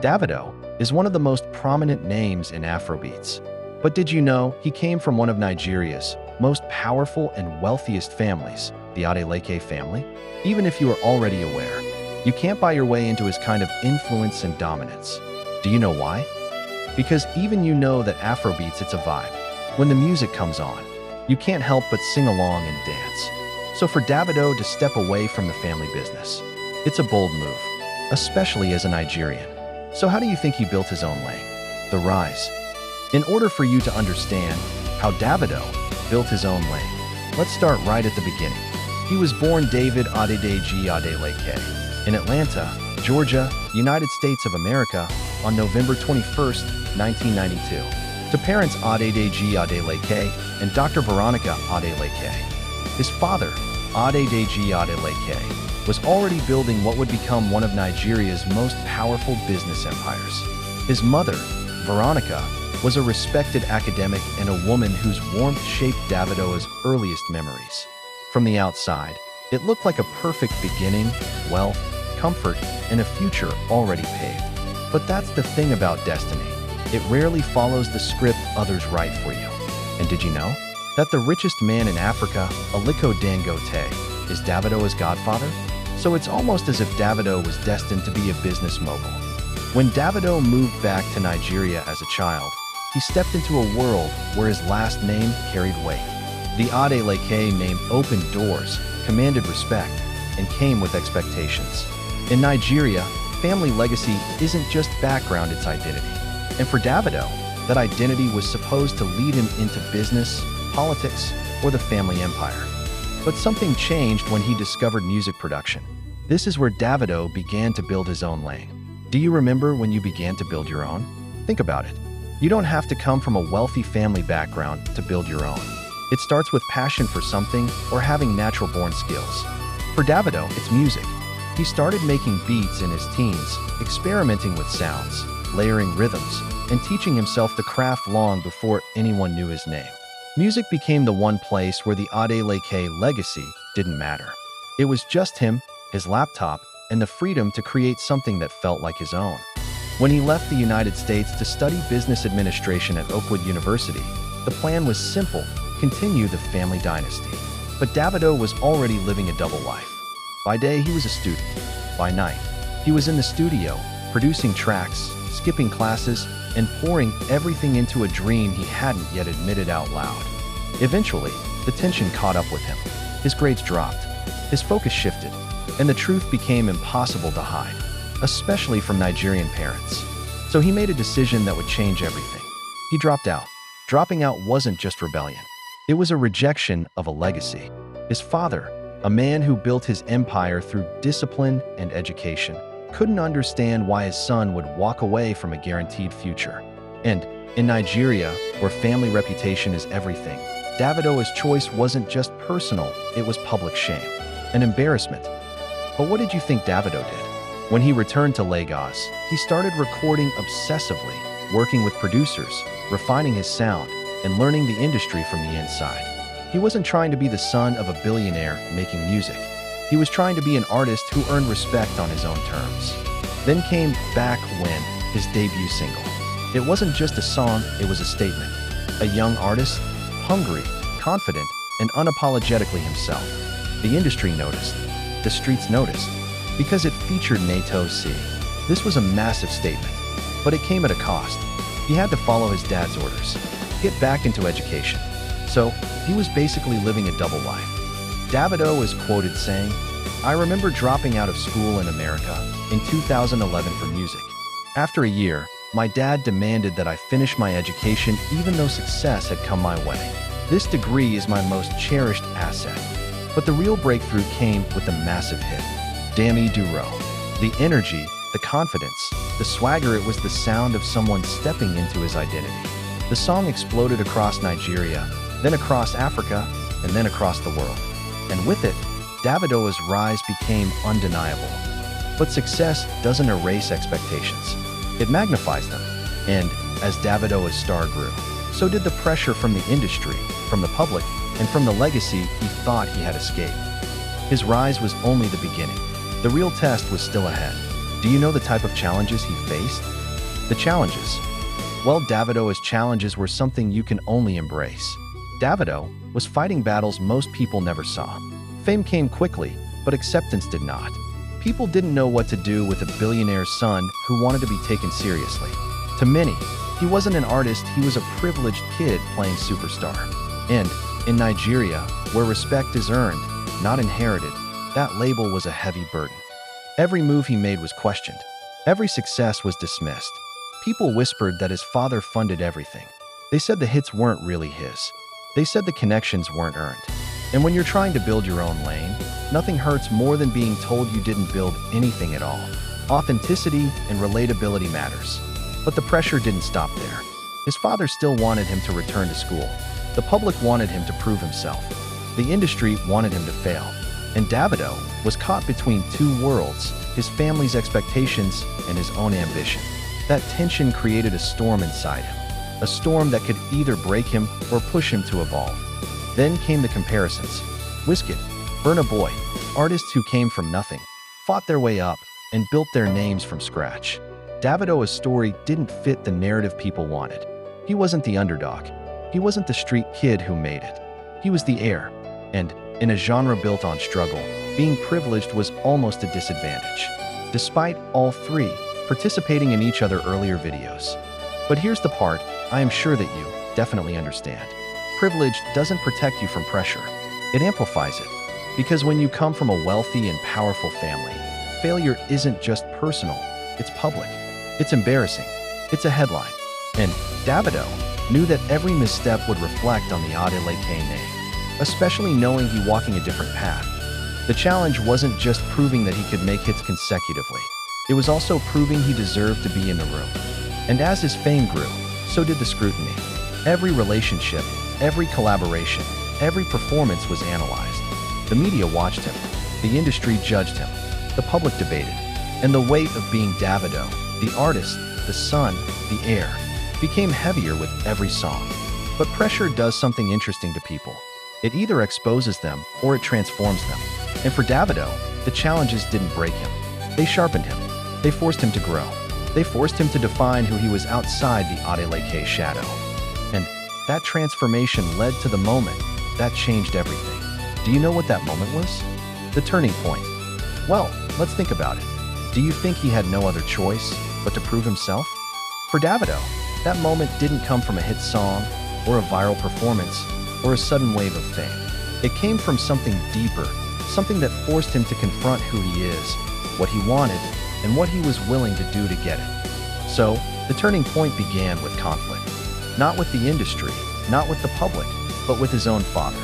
Davido is one of the most prominent names in Afrobeats. But did you know he came from one of Nigeria's most powerful and wealthiest families, the Adeleke family? Even if you are already aware, you can't buy your way into his kind of influence and dominance. Do you know why? Because even you know that Afrobeats, it's a vibe. When the music comes on, you can't help but sing along and dance. So for Davido to step away from the family business, it's a bold move, especially as a Nigerian. So how do you think he built his own lane? The rise. In order for you to understand how Davido built his own lane, let's start right at the beginning. He was born David Adeleke in Atlanta, Georgia, United States of America, on November 21st, 1992, to parents Adeleke and Dr. Veronica Adeleke. His father, Adeleke, was already building what would become one of Nigeria's most powerful business empires. His mother, Veronica, was a respected academic and a woman whose warmth shaped Davido's earliest memories. From the outside, it looked like a perfect beginning, wealth, comfort, and a future already paved. But that's the thing about destiny. It rarely follows the script others write for you. And did you know that the richest man in Africa, Aliko Dangote, is Davido's godfather? So it's almost as if Davido was destined to be a business mogul. When Davido moved back to Nigeria as a child, he stepped into a world where his last name carried weight. The Adeleke name opened doors, commanded respect, and came with expectations. In Nigeria, family legacy isn't just background, it's identity. And for Davido, that identity was supposed to lead him into business, politics, or the family empire. But something changed when he discovered music production. This is where Davido began to build his own lane. Do you remember when you began to build your own? Think about it. You don't have to come from a wealthy family background to build your own. It starts with passion for something or having natural-born skills. For Davido, it's music. He started making beats in his teens, experimenting with sounds, layering rhythms, and teaching himself the craft long before anyone knew his name. Music became the one place where the Adeleke legacy didn't matter. It was just him, his laptop, and the freedom to create something that felt like his own. When he left the United States to study business administration at Oakwood University, the plan was simple: continue the family dynasty. But Davido was already living a double life. By day, he was a student. By night, he was in the studio, producing tracks, skipping classes, and pouring everything into a dream he hadn't yet admitted out loud. Eventually, the tension caught up with him. His grades dropped, his focus shifted, and the truth became impossible to hide, especially from Nigerian parents. So he made a decision that would change everything. He dropped out. Dropping out wasn't just rebellion. It was a rejection of a legacy. His father, a man who built his empire through discipline and education, couldn't understand why his son would walk away from a guaranteed future. And in Nigeria, where family reputation is everything, Davido's choice wasn't just personal, it was public shame, an embarrassment. But what did you think Davido did? When he returned to Lagos, he started recording obsessively, working with producers, refining his sound, and learning the industry from the inside. He wasn't trying to be the son of a billionaire making music. He was trying to be an artist who earned respect on his own terms. Then came Back When, his debut single. It wasn't just a song, it was a statement. A young artist, hungry, confident, and unapologetically himself. The industry noticed. The streets noticed. Because it featured Nato C. This was a massive statement. But it came at a cost. He had to follow his dad's orders. Get back into education. So, he was basically living a double life. Davido is quoted saying, "I remember dropping out of school in America in 2011 for music. After a year, my dad demanded that I finish my education even though success had come my way. This degree is my most cherished asset." But the real breakthrough came with a massive hit, Dami Duro. The energy, the confidence, the swagger, it was the sound of someone stepping into his identity. The song exploded across Nigeria, then across Africa, and then across the world. And with it, Davido's rise became undeniable. But success doesn't erase expectations. It magnifies them. And as Davido's star grew, so did the pressure from the industry, from the public, and from the legacy he thought he had escaped. His rise was only the beginning. The real test was still ahead. Do you know the type of challenges he faced? The challenges. Well, Davido's challenges were something you can only embrace. Davido was fighting battles most people never saw. Fame came quickly, but acceptance did not. People didn't know what to do with a billionaire's son who wanted to be taken seriously. To many, he wasn't an artist, he was a privileged kid playing superstar. And in Nigeria, where respect is earned, not inherited, that label was a heavy burden. Every move he made was questioned. Every success was dismissed. People whispered that his father funded everything. They said the hits weren't really his. They said the connections weren't earned. And when you're trying to build your own lane, nothing hurts more than being told you didn't build anything at all. Authenticity and relatability matters. But the pressure didn't stop there. His father still wanted him to return to school. The public wanted him to prove himself. The industry wanted him to fail. And Davido was caught between two worlds, his family's expectations and his own ambition. That tension created a storm inside him, a storm that could either break him or push him to evolve. Then came the comparisons. Wizkid, Burna Boy, artists who came from nothing, fought their way up, and built their names from scratch. Davido's story didn't fit the narrative people wanted. He wasn't the underdog. He wasn't the street kid who made it. He was the heir. And in a genre built on struggle, being privileged was almost a disadvantage. Despite all three participating in each other earlier videos. But here's the part I am sure that you definitely understand. Privilege doesn't protect you from pressure. It amplifies it. Because when you come from a wealthy and powerful family, failure isn't just personal, it's public. It's embarrassing. It's a headline. And Davido knew that every misstep would reflect on the Adeleke name, especially knowing he walking a different path. The challenge wasn't just proving that he could make hits consecutively. It was also proving he deserved to be in the room. And as his fame grew, so did the scrutiny. Every relationship, every collaboration, every performance was analyzed. The media watched him. The industry judged him. The public debated. And the weight of being Davido, the artist, the son, the heir, became heavier with every song. But pressure does something interesting to people. It either exposes them or it transforms them. And for Davido, the challenges didn't break him. They sharpened him. They forced him to grow. They forced him to define who he was outside the Adeleke shadow. And that transformation led to the moment that changed everything. Do you know what that moment was? The turning point. Well, let's think about it. Do you think he had no other choice but to prove himself? For Davido, that moment didn't come from a hit song or a viral performance or a sudden wave of fame. It came from something deeper, something that forced him to confront who he is, what he wanted, and what he was willing to do to get it. So, the turning point began with conflict. Not with the industry, not with the public, but with his own father.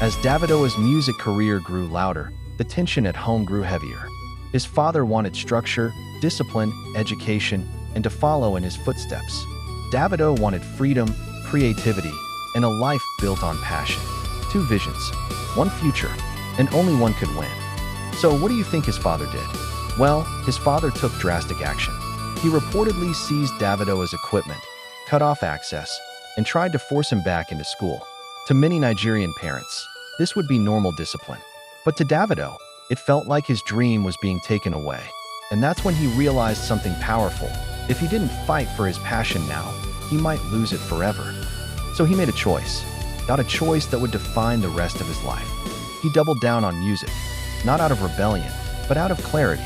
As Davido's music career grew louder, the tension at home grew heavier. His father wanted structure, discipline, education, and to follow in his footsteps. Davido wanted freedom, creativity, and a life built on passion. Two visions, one future, and only one could win. So what do you think his father did? Well, his father took drastic action. He reportedly seized Davido's equipment, cut off access, and tried to force him back into school. To many Nigerian parents, this would be normal discipline. But to Davido, it felt like his dream was being taken away. And that's when he realized something powerful. If he didn't fight for his passion now, he might lose it forever. So he made a choice. Not a choice that would define the rest of his life. He doubled down on music, not out of rebellion, but out of clarity.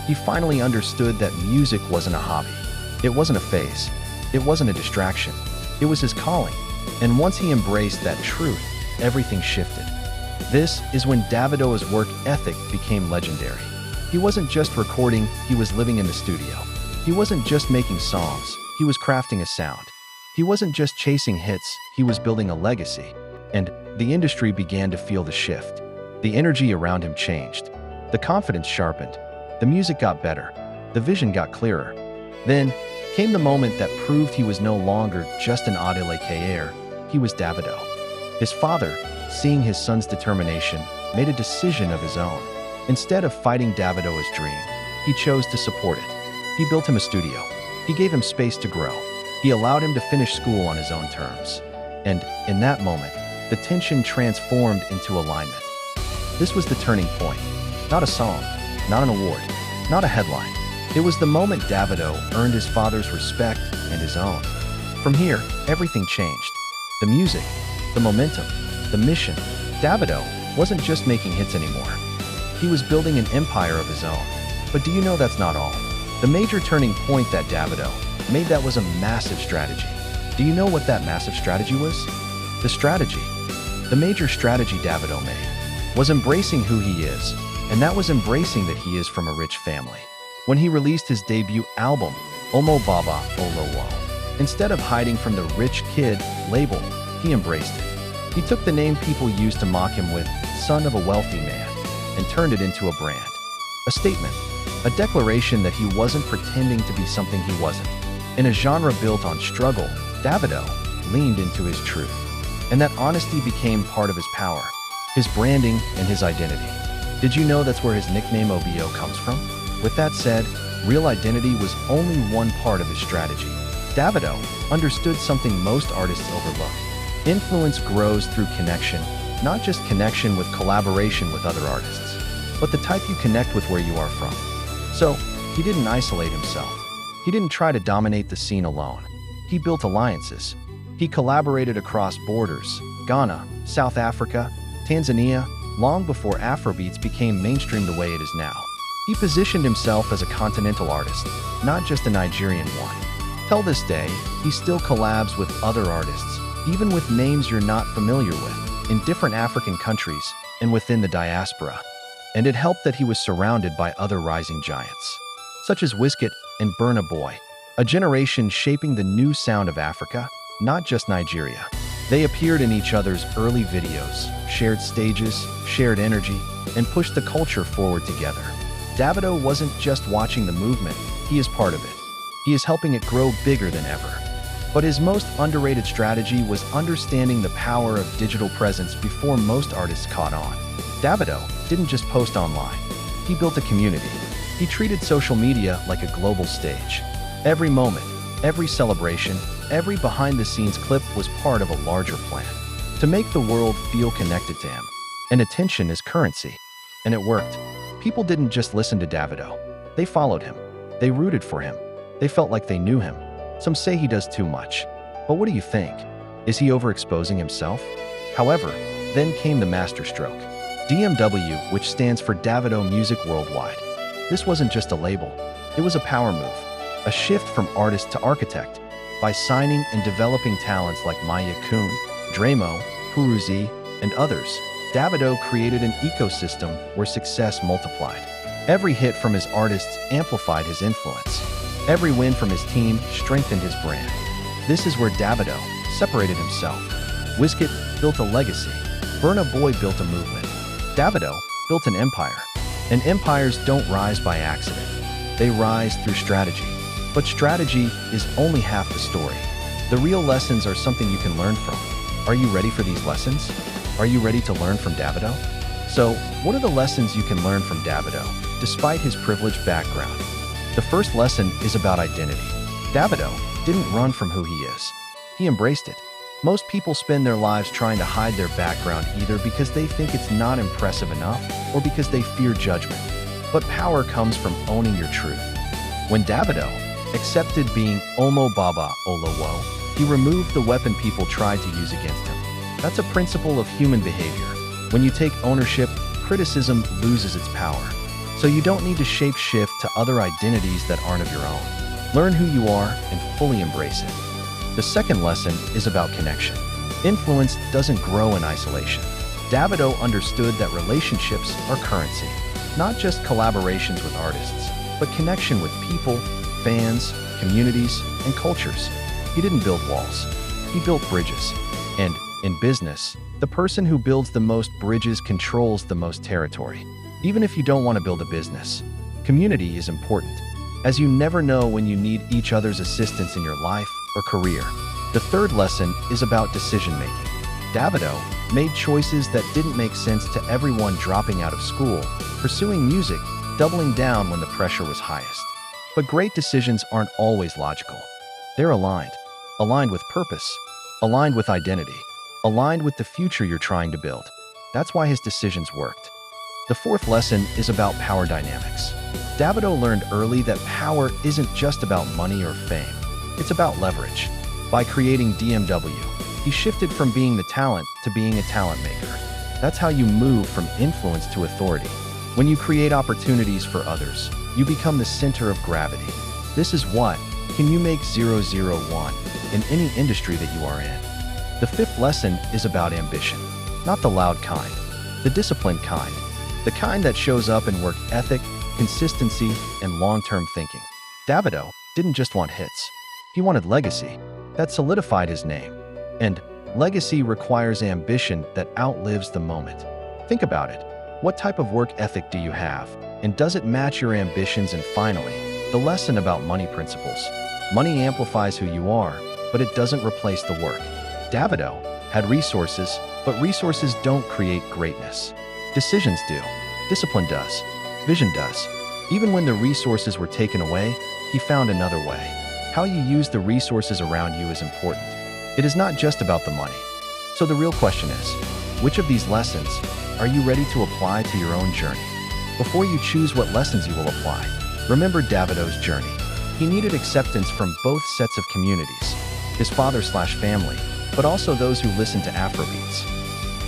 He finally understood that music wasn't a hobby. It wasn't a phase. It wasn't a distraction. It was his calling. And once he embraced that truth, everything shifted. This is when Davido's work ethic became legendary. He wasn't just recording, he was living in the studio. He wasn't just making songs, he was crafting a sound. He wasn't just chasing hits, he was building a legacy. And the industry began to feel the shift. The energy around him changed. The confidence sharpened. The music got better. The vision got clearer. Then came the moment that proved he was no longer just an Adeleke heir, he was Davido. His father, seeing his son's determination, made a decision of his own. Instead of fighting Davido's dream, he chose to support it. He built him a studio. He gave him space to grow. He allowed him to finish school on his own terms. And in that moment, the tension transformed into alignment. This was the turning point. Not a song, not an award, not a headline. It was the moment Davido earned his father's respect and his own. From here, everything changed. The music, the momentum, the mission. Davido wasn't just making hits anymore. He was building an empire of his own. But do you know that's not all? The major turning point that Davido made that was a massive strategy. Do you know what that massive strategy was? The major strategy Davido made was embracing who he is, and that was embracing that he is from a rich family. When he released his debut album, Omo Baba Olowo, instead of hiding from the rich kid label, he embraced it. He took the name people used to mock him with, son of a wealthy man, and turned it into a brand. A statement, a declaration that he wasn't pretending to be something he wasn't. In a genre built on struggle, Davido leaned into his truth. And that honesty became part of his power, his branding, and his identity. Did you know that's where his nickname OBO comes from? With that said, real identity was only one part of his strategy. Davido understood something most artists overlook. Influence grows through connection, not just connection with collaboration with other artists, but the type you connect with where you are from. So, he didn't isolate himself. He didn't try to dominate the scene alone. He built alliances. He collaborated across borders, Ghana, South Africa, Tanzania, long before Afrobeats became mainstream the way it is now. He positioned himself as a continental artist, not just a Nigerian one. Till this day, he still collabs with other artists, even with names you're not familiar with, in different African countries and within the diaspora. And it helped that he was surrounded by other rising giants, such as Wizkid and Burna Boy, a generation shaping the new sound of Africa, not just Nigeria. They appeared in each other's early videos, shared stages, shared energy, and pushed the culture forward together. Davido wasn't just watching the movement, he is part of it. He is helping it grow bigger than ever. But his most underrated strategy was understanding the power of digital presence before most artists caught on. Davido didn't just post online. He built a community. He treated social media like a global stage. Every moment, every celebration, every behind-the-scenes clip was part of a larger plan to make the world feel connected to him. And attention is currency. And it worked. People didn't just listen to Davido. They followed him. They rooted for him. They felt like they knew him. Some say he does too much. But what do you think? Is he overexposing himself? However, then came the Masterstroke. DMW, which stands for Davido Music Worldwide. This wasn't just a label. It was a power move. A shift from artist to architect. By signing and developing talents like Maya Kun, Dramo, Puruzi, and others, Davido created an ecosystem where success multiplied. Every hit from his artists amplified his influence. Every win from his team strengthened his brand. This is where Davido separated himself. Wizkid built a legacy. Burna Boy built a movement. Davido built an empire. And empires don't rise by accident. They rise through strategy. But strategy is only half the story. The real lessons are something you can learn from. Are you ready for these lessons? Are you ready to learn from Davido? So, what are the lessons you can learn from Davido, despite his privileged background? The first lesson is about identity. Davido didn't run from who he is. He embraced it. Most people spend their lives trying to hide their background either because they think it's not impressive enough or because they fear judgment. But power comes from owning your truth. When Davido accepted being Omo Baba Olowo, he removed the weapon people tried to use against him. That's a principle of human behavior. When you take ownership, criticism loses its power. So you don't need to shape-shift to other identities that aren't of your own. Learn who you are and fully embrace it. The second lesson is about connection. Influence doesn't grow in isolation. Davido understood that relationships are currency, not just collaborations with artists, but connection with people, fans, communities, and cultures. He didn't build walls. He built bridges. And, in business, the person who builds the most bridges controls the most territory. Even if you don't want to build a business, community is important, as you never know when you need each other's assistance in your life or career. The third lesson is about decision-making. Davido made choices that didn't make sense to everyone, dropping out of school, pursuing music, doubling down when the pressure was highest. But great decisions aren't always logical. They're aligned with purpose, aligned with identity, aligned with the future you're trying to build. That's why his decisions worked. The fourth lesson is about power dynamics. Davido learned early that power isn't just about money or fame. It's about leverage. By creating DMW, he shifted from being the talent to being a talent maker. That's how you move from influence to authority. When you create opportunities for others, you become the center of gravity. This is what can you make 001 in any industry that you are in. The fifth lesson is about ambition. Not the loud kind, the disciplined kind. The kind that shows up in work ethic, consistency, and long-term thinking. Davido didn't just want hits. He wanted legacy. That solidified his name. And legacy requires ambition that outlives the moment. Think about it. What type of work ethic do you have? And does it match your ambitions? And finally, the lesson about money principles. Money amplifies who you are, but it doesn't replace the work. Davido had resources, but resources don't create greatness. Decisions do. Discipline does. Vision does. Even when the resources were taken away, he found another way. How you use the resources around you is important. It is not just about the money. So the real question is, which of these lessons are you ready to apply to your own journey? Before you choose what lessons you will apply, remember Davido's journey. He needed acceptance from both sets of communities, his father/family, but also those who listened to Afrobeats.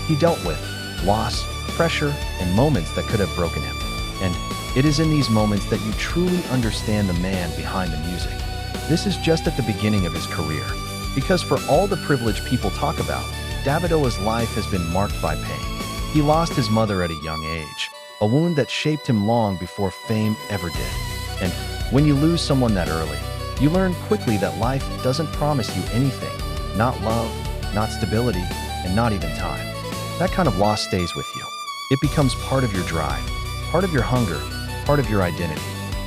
He dealt with loss, pressure, and moments that could have broken him. And it is in these moments that you truly understand the man behind the music. This is just at the beginning of his career. Because for all the privilege people talk about, Davido's life has been marked by pain. He lost his mother at a young age, a wound that shaped him long before fame ever did. And when you lose someone that early, you learn quickly that life doesn't promise you anything. Not love, not stability, and not even time. That kind of loss stays with you. It becomes part of your drive, part of your hunger, part of your identity.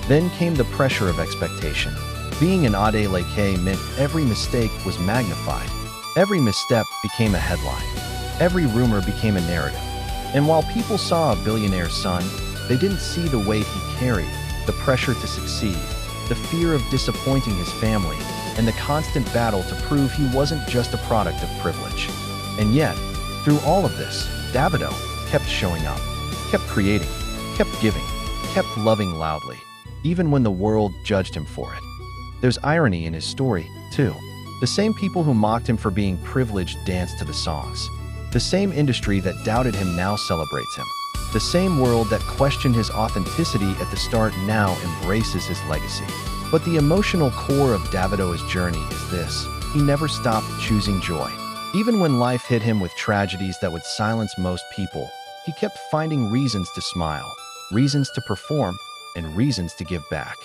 Then came the pressure of expectation. Being an Adeleke meant every mistake was magnified. Every misstep became a headline. Every rumor became a narrative. And while people saw a billionaire's son, they didn't see the weight he carried, the pressure to succeed, the fear of disappointing his family, and the constant battle to prove he wasn't just a product of privilege. And yet, through all of this, Davido kept showing up, kept creating, kept giving, kept loving loudly, even when the world judged him for it. There's irony in his story, too. The same people who mocked him for being privileged danced to the songs. The same industry that doubted him now celebrates him. The same world that questioned his authenticity at the start now embraces his legacy. But the emotional core of Davido's journey is this: he never stopped choosing joy. Even when life hit him with tragedies that would silence most people, he kept finding reasons to smile, reasons to perform, and reasons to give back.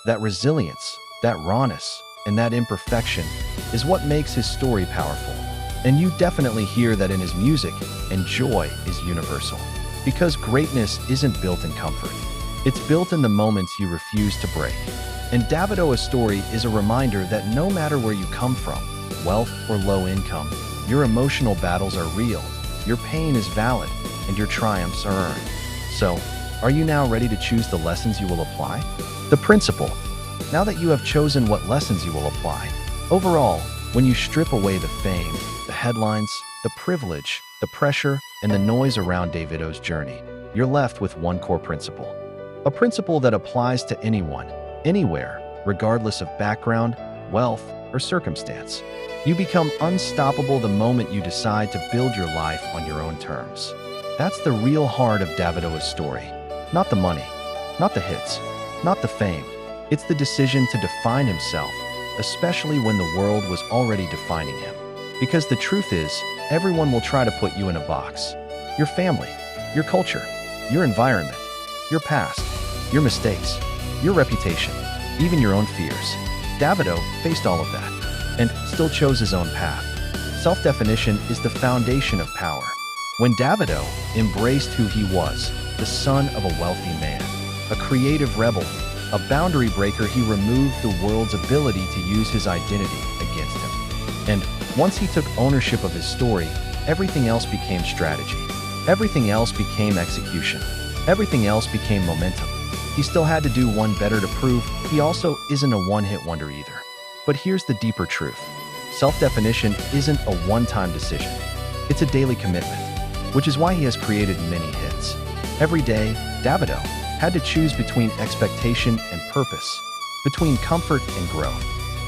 That resilience, that rawness, and that imperfection is what makes his story powerful. And you definitely hear that in his music, and joy is universal. Because greatness isn't built in comfort. It's built in the moments you refuse to break. And Davido's story is a reminder that no matter where you come from, wealth or low income, your emotional battles are real, your pain is valid, and your triumphs are earned. So, are you now ready to choose the lessons you will apply? The principle. Now that you have chosen what lessons you will apply, overall, when you strip away the fame, the headlines, the privilege, the pressure, and the noise around Davido's journey, you're left with one core principle. A principle that applies to anyone, anywhere, regardless of background, wealth, or circumstance. You become unstoppable the moment you decide to build your life on your own terms. That's the real heart of Davido's story. Not the money, not the hits, not the fame. It's the decision to define himself, especially when the world was already defining him. Because the truth is, everyone will try to put you in a box. Your family, your culture, your environment, your past, your mistakes, your reputation, even your own fears. Davido faced all of that and still chose his own path. Self-definition is the foundation of power. When Davido embraced who he was, the son of a wealthy man, a creative rebel, a boundary breaker, he removed the world's ability to use his identity against him. And once he took ownership of his story, everything else became strategy. Everything else became execution. Everything else became momentum. He still had to do one better to prove he also isn't a one-hit wonder either. But here's the deeper truth. Self-definition isn't a one-time decision. It's a daily commitment, which is why he has created many hits. Every day, Davido had to choose between expectation and purpose, between comfort and growth,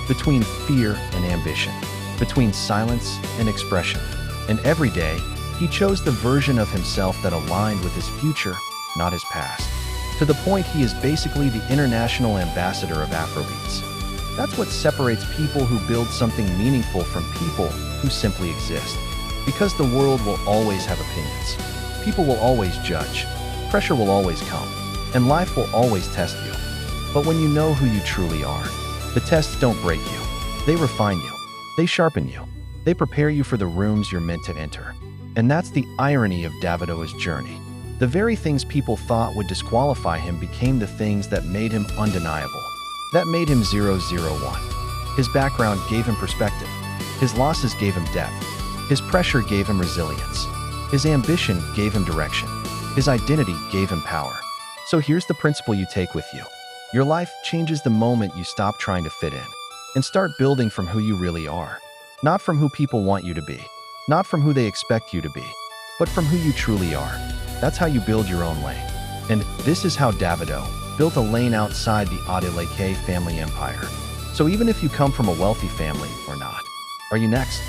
between fear and ambition, between silence and expression. And every day, he chose the version of himself that aligned with his future, not his past. To the point he is basically the international ambassador of Afrobeats. That's what separates people who build something meaningful from people who simply exist. Because the world will always have opinions. People will always judge. Pressure will always come. And life will always test you. But when you know who you truly are, the tests don't break you. They refine you. They sharpen you. They prepare you for the rooms you're meant to enter. And that's the irony of Davido's journey. The very things people thought would disqualify him became the things that made him undeniable. That made him 001. His background gave him perspective. His losses gave him depth. His pressure gave him resilience. His ambition gave him direction. His identity gave him power. So here's the principle you take with you. Your life changes the moment you stop trying to fit in and start building from who you really are. Not from who people want you to be. Not from who they expect you to be. But from who you truly are. That's how you build your own lane. And this is how Davido built a lane outside the Adeleke family empire. So even if you come from a wealthy family or not, are you next?